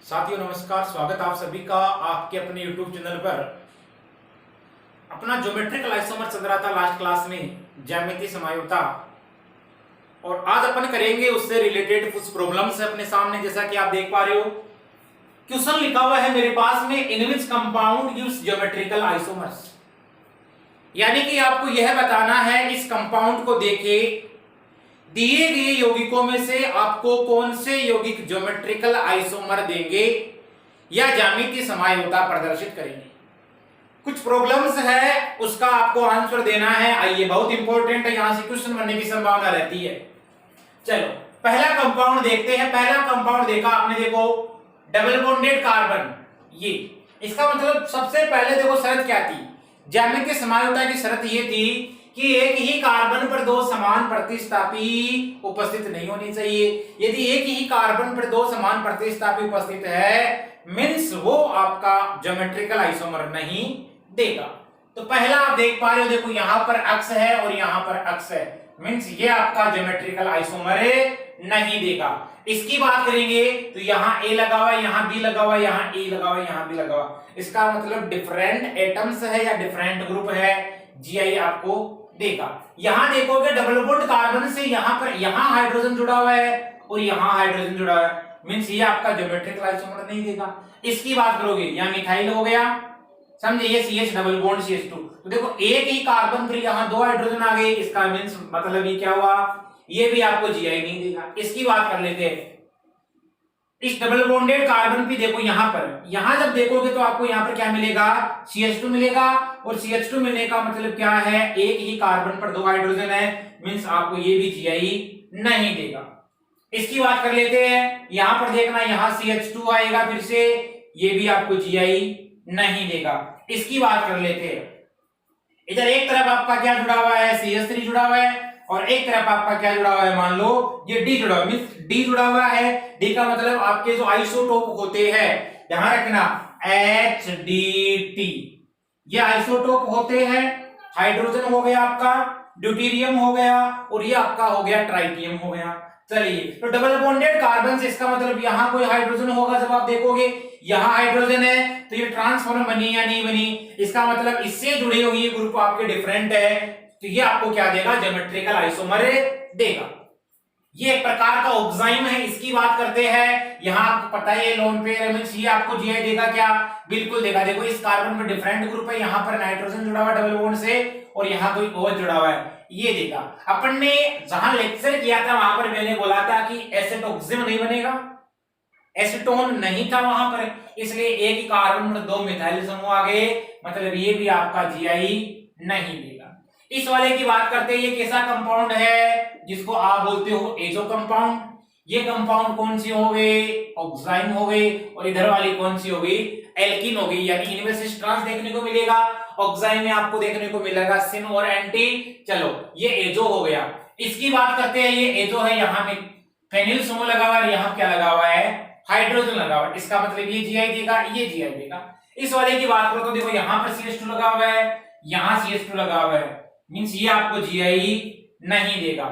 साथियों नमस्कार, स्वागत आप सभी का आपके अपने YouTube चैनल पर। अपना ज्योमेट्रिकल आइसोमर चल रहा था लास्ट क्लास में, ज्यामितीय समयोता, और आज अपन करेंगे उससे रिलेटेड कुछ प्रॉब्लम्स है अपने सामने। जैसा कि आप देख पा रहे हो, क्वेश्चन लिखा हुआ है मेरे पास में, in which compound gives geometrical isomers. यानी कि आपको यह बताना है इस कंपाउंड को देखे दिए गए यौगिकों में से आपको कौन से यौगिक ज्योमेट्रिकल आइसोमर देंगे या ज्यामितीय समयोता प्रदर्शित करेंगे। कुछ प्रॉब्लम्स है, उसका आपको आंसर देना है। आइए, बहुत इंपॉर्टेंट है, यहां से क्वेश्चन बनने की संभावना रहती है। चलो पहला कंपाउंड देखते हैं। पहला कंपाउंड देखा आपने, देखो डबल बॉन्डेड कार्बन। ये इसका मतलब सबसे पहले देखो शर्त क्या थी, ज्यामितीय समयोता की शर्त ये थी कि एक ही कार्बन पर दो समान प्रतिस्थापी उपस्थित नहीं होनी चाहिए। यदि एक ही कार्बन पर दो समान प्रतिस्थापी उपस्थित है, मींस वो आपका ज्योमेट्रिकल आइसोमर नहीं देगा। तो पहला आप देख पा रहे हो, देखो यहां पर अक्ष है और यहां पर अक्ष है, मींस ये आपका ज्योमेट्रिकल आइसोमर नहीं देगा। इसकी बात करेंगे तो यहाँ ए लगा हुआ है, यहाँ बी लगा हुआ है, यहाँ ए लगा हुआ है, यहाँ बी लगा हुआ। इसका मतलब डिफरेंट एटम्स है या डिफरेंट ग्रुप है, जीआई आपको देगा। यहां देखोगे डबल बॉन्ड कार्बन से यहां पर यहां हाइड्रोजन जुड़ा हुआ है और यहां हाइड्रोजन जुड़ा हुआ है, मींस ये आपका ज्योमेट्रिकल आइसोमर नहीं देगा। इसकी बात करोगे, यहां मिथाइल हो गया, समझे, ये CH डबल बॉन्ड CH2। तो देखो एक ही कार्बन पर यहां दो हाइड्रोजन आ गए, इसका मींस मतलब ये क्या हुआ, ये भी आपको जीआई नहीं देगा। इसकी बात कर लेते हैं। इस डबल बॉन्डेड कार्बन भी देखो यहां जब देखोगे तो आपको यहां पर क्या मिलेगा, CH2 मिलेगा, और CH2 मिलने का मतलब क्या है, एक ही कार्बन पर दो हाइड्रोजन है, मींस आपको ये भी जीआई नहीं देगा। इसकी बात कर लेते हैं। यहां पर देखना, यहां CH2 आएगा फिर से, ये भी आपको जीआई नहीं देगा। इसकी बात कर लेते हैं। इधर एक तरफ आपका क्या जुड़ा हुआ है, CH3 जुड़ा हुआ है, और एक तरफ आपका क्या जुड़ा हुआ है, मान लो ये D जुड़ा हुआ है, मींस D जुड़ा हुआ है। D का मतलब आपके जो आइसोटोप होते हैं, ध्यान रखना, HDT, ये आइसोटोप होते हैं। हाइड्रोजन हो गया आपका, ड्यूटेरियम हो गया, और ये आपका हो गया ट्राइटियम हो गया। चलिए, तो डबल बॉन्डेड कार्बन से इसका मतलब यहां कोई हाइड्रोजन होगा। जब आप देखोगे यहां हाइड्रोजन है, तो ये ट्रांसफॉर्म बनी या नहीं बनी, इसका मतलब इससे जुड़े हुए ये ग्रुप आपके डिफरेंट है, तो ये आपको क्या देगा, ज्योमेट्रिकल आइसोमर देगा। ये एक प्रकार का ऑक्साइम है। इसकी बात करते हैं, यहां आपको पता है लोन पेयर मींस ये आपको जीआई देगा क्या, बिल्कुल देगा। देखो इस कार्बन में डिफरेंट ग्रुप है, यहां पर नाइट्रोजन जुड़ा हुआ डबल बॉन्ड से, और यहां कोई और जुड़ा हुआ है, ये देगा। अपन ने जहां लेक्चर किया था वहां पर मैंने बोला था कि एसेटोक्सिम नहीं बनेगा, एसीटोन नहीं था वहां पर, इसलिए एक ही कार्बन में दो मिथाइल समूह आ गए, मतलब ये भी आपका जीआई नहीं देगा। इस वाले की बात करते हैं, ये कैसा कंपाउंड है जिसको आप बोलते हो एजो कंपाउंड। ये कंपाउंड कौन सी हो गए, ऑक्साइन हो गई, और इधर वाली कौन सी हो गई, एल्कीन हो गई। यानी इनमें से ट्रांस देखने को मिलेगा, ऑक्साइन में आपको देखने को मिलेगा सिन और एंटी। चलो ये एजो हो गया। इसकी बात करते हैं, ये एजो है, यहाँ में फेनिल समूह लगा हुआ है, यहाँ क्या लगा हुआ है, हाइड्रोजन लगा हुआ है, इसका मतलब ये जीआई देगा, ये जीआई देगा। इस वाले की बात करो तो देखो यहाँ पर CH2 लगा हुआ है, यहाँ CH2 लगा हुआ है, मींस ये आपको जीआई नहीं देगा।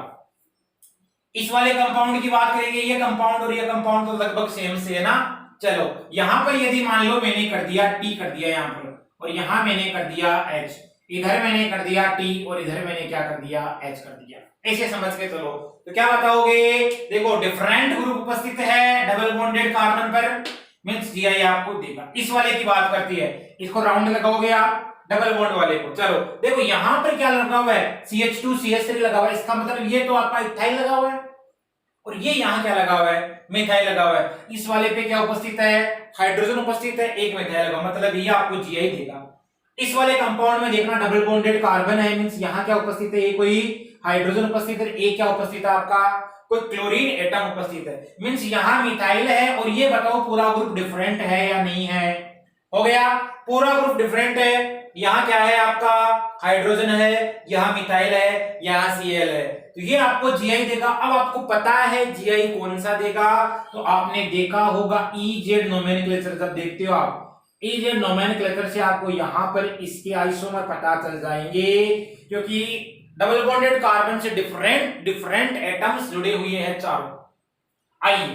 इस वाले कंपाउंड की बात करेंगे, ये कंपाउंड और ये कंपाउंड तो लगभग सेम से है ना। चलो यहां पर यदि मान लो मैंने कर दिया T कर दिया यहां पर, और यहां मैंने कर दिया H, इधर मैंने कर दिया T, और इधर मैंने क्या कर दिया, H कर दिया, ऐसे समझ के चलो। तो क्या बताओगे, देखो डिफरेंट ग्रुप उपस्थित है डबल बॉन्डेड कार्बन पर, मींस जीआई आपको देगा। इस वाले की बात करती है, इसको राउंड लगाओगे आप डबल बॉन्ड वाले को। चलो देखो यहां पर क्या लगा हुआ है, CH2 CH3 लगा हुआ है, इसका मतलब ये तो आपका इथाइल लगा हुआ है, और ये यहां क्या लगा हुआ है, मिथाइल लगा हुआ है। इस वाले पे क्या उपस्थित है, हाइड्रोजन उपस्थित है, एक मिथाइल लगा, मतलब ये आपको जीआई देगा। इस वाले कंपाउंड में देखना डबल बॉन्डेड कार्बन है, मींस यहां क्या उपस्थित है, कोई हाइड्रोजन उपस्थित है, एक क्या उपस्थित है आपका, कोई क्लोरीन एटम उपस्थित है, मींस यहां मिथाइल है, और ये बताओ पूरा ग्रुप डिफरेंट है या नहीं है। हो गया, पूरा ग्रुप डिफरेंट है। यहाँ क्या है आपका, हाइड्रोजन है, यहाँ मिथाइल है, यहाँ Cl है, तो ये आपको जीआई देगा। अब आपको पता है जीआई कौन सा देगा, तो आपने देखा होगा EZ नोमेनक्लेचर, जब देखते हो आप EZ नोमेनक्लेचर से आपको यहाँ पर इसके आइसोमर पता चल जाएंगे, क्योंकि डबल बॉन्डेड कार्बन से डिफरेंट एटम्स जुड़े हुए हैं चारों। आइए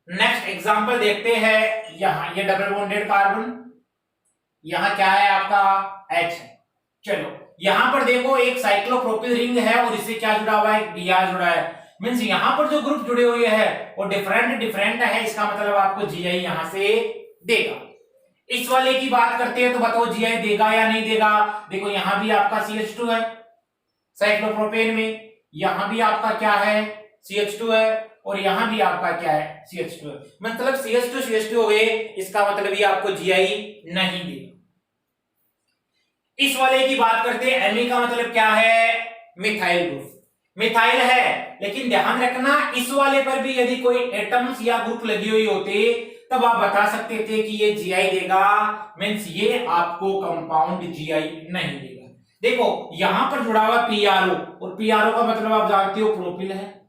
नेक्स्ट एग्जांपल देखते हैं। यहां ये डबल बॉन्डेड कार्बन, यहां क्या है आपका H है। चलो यहां पर देखो एक साइक्लोप्रोपिल रिंग है और इससे क्या जुड़ा हुआ है, Br जुड़ा है। मींस यहां पर जो ग्रुप जुड़े हुए हैं वो डिफरेंट डिफरेंट है, इसका मतलब आपको Gi यहां से देगा। इस वाले की बात करते हैं तो बताओ Gi देगा या नहीं देगा। देखो यहां भी आपका CH2 है साइक्लोप्रोपेन में, यहां भी आपका क्या है CH2 है और यहां भी आपका क्या है CH2 है। मतलब CH2 हो गए, इसका मतलब ये आपको Gi नहीं देगा। इस वाले की बात करते हैं, Me का मतलब क्या है, मिथाइल ग्रुप। मिथाइल है, लेकिन ध्यान रखना इस वाले पर भी यदि कोई एटम्स या ग्रुप लगी हुई होते तब आप बता सकते थे कि ये Gi देगा, मींस ये आपको कंपाउंड Gi नहीं देगा। देखो यहां पर जुड़ा हुआ PRO और PRO का मतलब आप जानते हो प्रोपिल है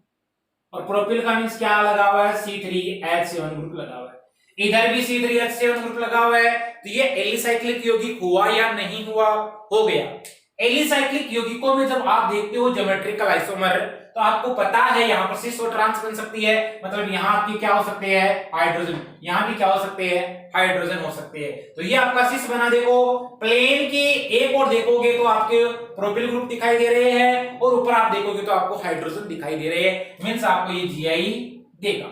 और प्रोपिल का मींस क्या लगा हुआ है, C3H7 ग्रुप लगा हुआ है। इधर भी C3H7 ग्रुप लगा हुआ है, तो ये एलिसाइक्लिक यौगिक हुआ या नहीं हुआ, हो गया। एलिसाइक्लिक यौगिकों में जब आप देखते हो ज्योमेट्रिकल आइसोमर तो आपको पता है यहाँ पर सिस और ट्रांस बन सकती है, मतलब यहाँ आपकी क्या हो सकते हैं हाइड्रोजन, यहाँ भी क्या हो सकते हैं हाइड्रोजन हो सकते हैं। तो ये आपका सिस बना। देखो प्लेन के एक और देखोगे तो आपके प्रोपिल ग्रुप दिखाई दे रहे हैं और ऊपर आप देखोगे तो आपको हाइड्रोजन दिखाई दे रहे हैं, मींस आपको ये Gi देगा।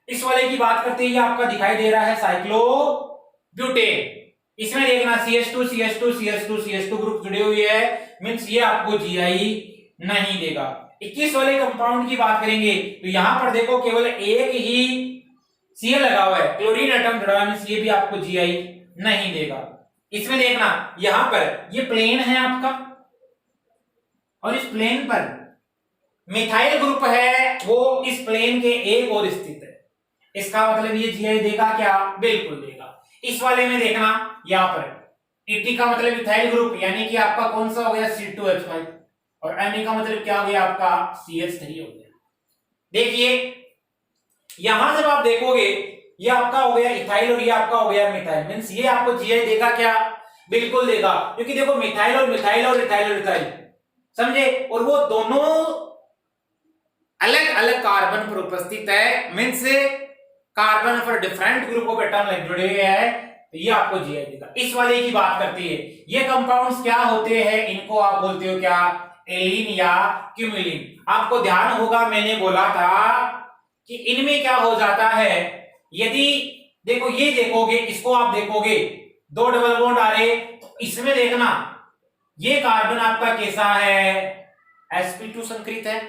इस वाले की बात करते हैं, ये आपका दिखाई दे रहा है साइक्लोब्यूटेन। इसमें देखना CH2 CH2 CH2 CH2 group जुड़े हुए हैं, मींस ये आपको Gi नहीं देगा। 21 वाले कंपाउंड की बात करेंगे तो यहां पर देखो केवल एक ही Cl लगा हुआ है, क्लोरीन एटम जुड़ा है, मींस ये भी आपको Gi नहीं देगा। इसमें देखना यहां पर ये प्लेन है आपका और इस प्लेन पर मिथाइल ग्रुप है, वो इस प्लेन के एक और स्थित है, इसका मतलब ये Gi देगा क्या, बिल्कुल देगा। इस वाले में देखना यहां पर Et का मतलब इथाइल ग्रुप, यानी कि आपका कौन सा हो गया C2H5 और Me का मतलब क्या हो गया आपका CH3 हो गया। देखिए यहां जब आप देखोगे ये आपका हो गया इथाइल और ये आपका हो गया मिथाइल, मींस ये आपको Gi देगा क्या, बिल्कुल देगा, क्योंकि देखो मिथाइल और मिथाइल और इथाइल और इथाइल समझे, और वो दोनों अलग अलग कार्बन पर उपस्थित है, मींस कार्बन पर डिफरेंट ग्रुप ऑफ एटम जुड़े हुए हैं, तो ये आपको Gi देगा। इस वाले की बात करती है, ये कंपाउंड्स क्या होते हैं, इनको आप बोलते हो क्या, एलिन या क्यूमिलिन। आपको ध्यान होगा मैंने बोला था कि इनमें क्या हो जाता है, यदि देखो ये देखोगे, इसको आप देखोगे दो डबल बॉन्ड आ रहे, तो इसमें देखना ये कार्बन आपका कैसा है, sp2 संकरित है,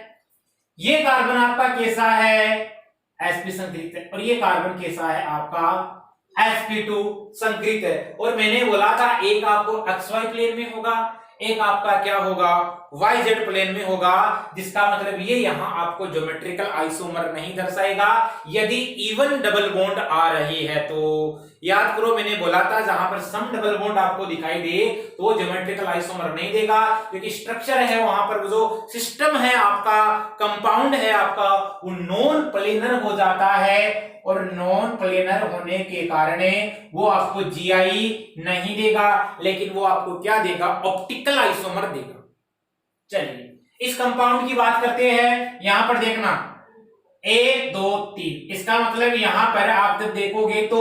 ये कार्बन आपका कैसा है, sp संकरित है, और ये कार्बन कैसा है आपका sp2 संकरित है। और मैंने बोला था एक आपको xy प्लेन में होगा, एक आपका क्या होगा YZ प्लेन में होगा, जिसका मतलब ये यहां आपको ज्योमेट्रिकल आइसोमर नहीं दर्शाएगा यदि इवन डबल बॉन्ड आ रही है तो। याद करो मैंने बोला था जहां पर सम डबल बॉन्ड आपको दिखाई दे तो ज्योमेट्रिकल आइसोमर नहीं देगा, क्योंकि स्ट्रक्चर है वहां पर जो सिस्टम है आपका, कंपाउंड है आपका, वो नॉन प्लेनर हो जाता है, और नॉन प्लेनर होने के कारण वो आपको Gi नहीं देगा, लेकिन वो आपको क्या देगा, ऑप्टिकल आइसोमर देगा। चलिए इस कंपाउंड की बात करते हैं। यहां पर देखना 1 2 3, इसका मतलब यहां पर आप जब देखोगे तो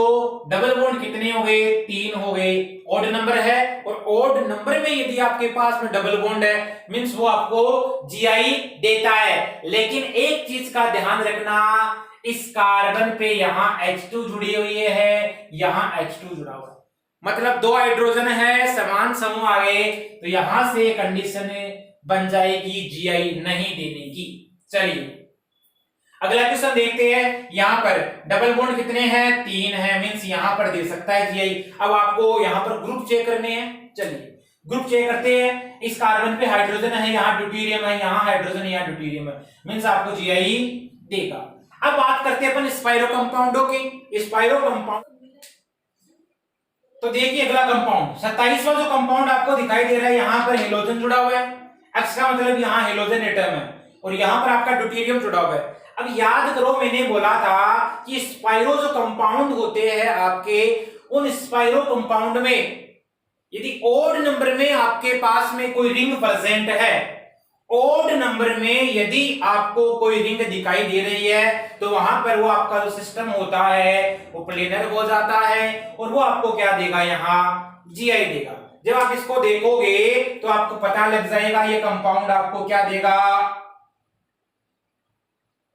डबल बॉन्ड कितने हो गए, 3 हो गए, ऑड नंबर है, और ऑड नंबर में यदि आपके पास में डबल बॉन्ड है मींस वो आपको Gi देता है। लेकिन एक चीज का ध्यान रखना, इस कार्बन पे यहां H2 जुड़ी हुई है, यहां H2 जुड़ा हुआ है, मतलब दो हाइड्रोजन है, समान समूह आ गए, तो यहां से कंडीशन बन जाएगी Gi नहीं देने की। चलिए अगला क्वेश्चन देखते हैं। यहां पर डबल बॉन्ड कितने हैं, 3 है, मींस यहां पर दे सकता है Gi। अब आपको यहां पर ग्रुप चेक करने हैं, चलिए ग्रुप चेक करते हैं। इस कार्बन पे हाइड्रोजन है, यहां ड्यूटेरियम है, यहां हाइड्रोजन यहां ड्यूटेरियम है, मींस आपको Gi देगा। अब बात करते हैं अपन स्पाइरो कंपाउंडों की। स्पाइरो कंपाउंड तो देखिए अगला कंपाउंड 27वां जो कंपाउंड आपको दिखाई दे रहा है, यहां पर हेलोजन जुड़ा हुआ है, X का मतलब यहां हेलोजन एटम है, और यहां पर आपका ड्यूटेरियम जुड़ा हुआ है। अब याद करो मैंने बोला था कि स्पाइरो जो कंपाउंड होते हैं आपके, उन स्पाइरो कंपाउंड में यदि ओड नंबर में आपके पास में कोई रिंग प्रेजेंट है ओड नंबर में यदि आपको कोई रिंग दिखाई दे रही है तो वहां पर वो आपका जो सिस्टम होता है वो प्लेनर हो जाता है और वो आपको क्या देगा, यहां जीआई देगा। जब आप इसको देखोगे तो आपको पता लग जाएगा ये कंपाउंड आपको क्या देगा,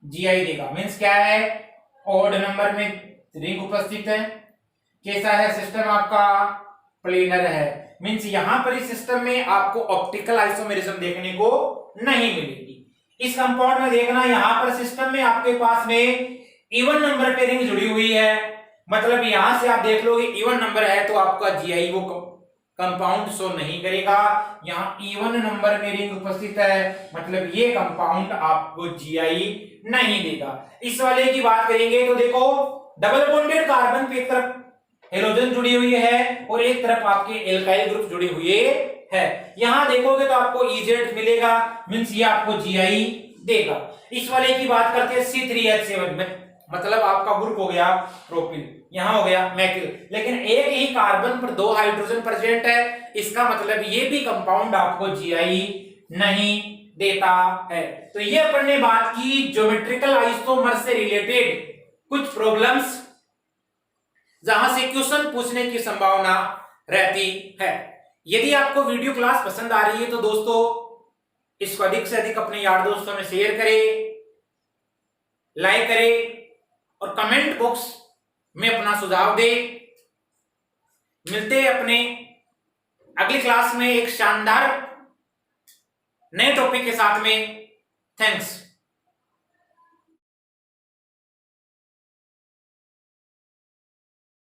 जीआई देगा। मींस क्या है, ओड नंबर में रिंग उपस्थित है, कैसा है सिस्टम आपका, प्लेनर है। मींस यहां पर इस सिस्टम में आपको ऑप्टिकल आइसोमेरिज्म देखने को नहीं मिलेगी। इस कंपाउंड में देखना, यहां पर सिस्टम में आपके पास में इवन नंबर पे रिंग जुड़ी हुई है, मतलब यहां से आप देख लोगे इवन नंबर है तो आपका जीआई वो कंपाउंड शो नहीं करेगा। यहां इवन नंबर में रिंग उपस्थित है मतलब ये कंपाउंड आपको जीआई नहीं देगा। इस वाले की बात करेंगे तो देखो डबल बॉन्डेड कार्बन पे एक तरफ हेलोजन जुड़ी हुई है और एक तरफ आपके एल्काइल ग्रुप जुड़े हुए है। यहां देखोगे तो आपको इजेड मिलेगा, मींस ये आपको जीआई देगा। इस वाले की बात करते हैं C3H7 में, मतलब आपका ग्रुप हो गया प्रोपिल, यहां हो गया मैथिल, लेकिन एक ही कार्बन पर 2 हाइड्रोजन प्रेजेंट है, इसका मतलब ये भी कंपाउंड आपको जीआई नहीं देता है। तो ये अपन ने बात की ज्योमेट्रिकल आइसोमर से रिलेटेड कुछ प्रॉब्लम्स जहां से क्वेश्चन पूछने की संभावना रहती है। यदि आपको वीडियो क्लास पसंद आ रही है तो दोस्तों इसको अधिक से अधिक अपने यार दोस्तों में शेयर करें, लाइक करें और कमेंट बॉक्स में अपना सुझाव दें। मिलते हैं अपने अगली क्लास में एक शानदार नए टॉपिक के साथ में। थैंक्स।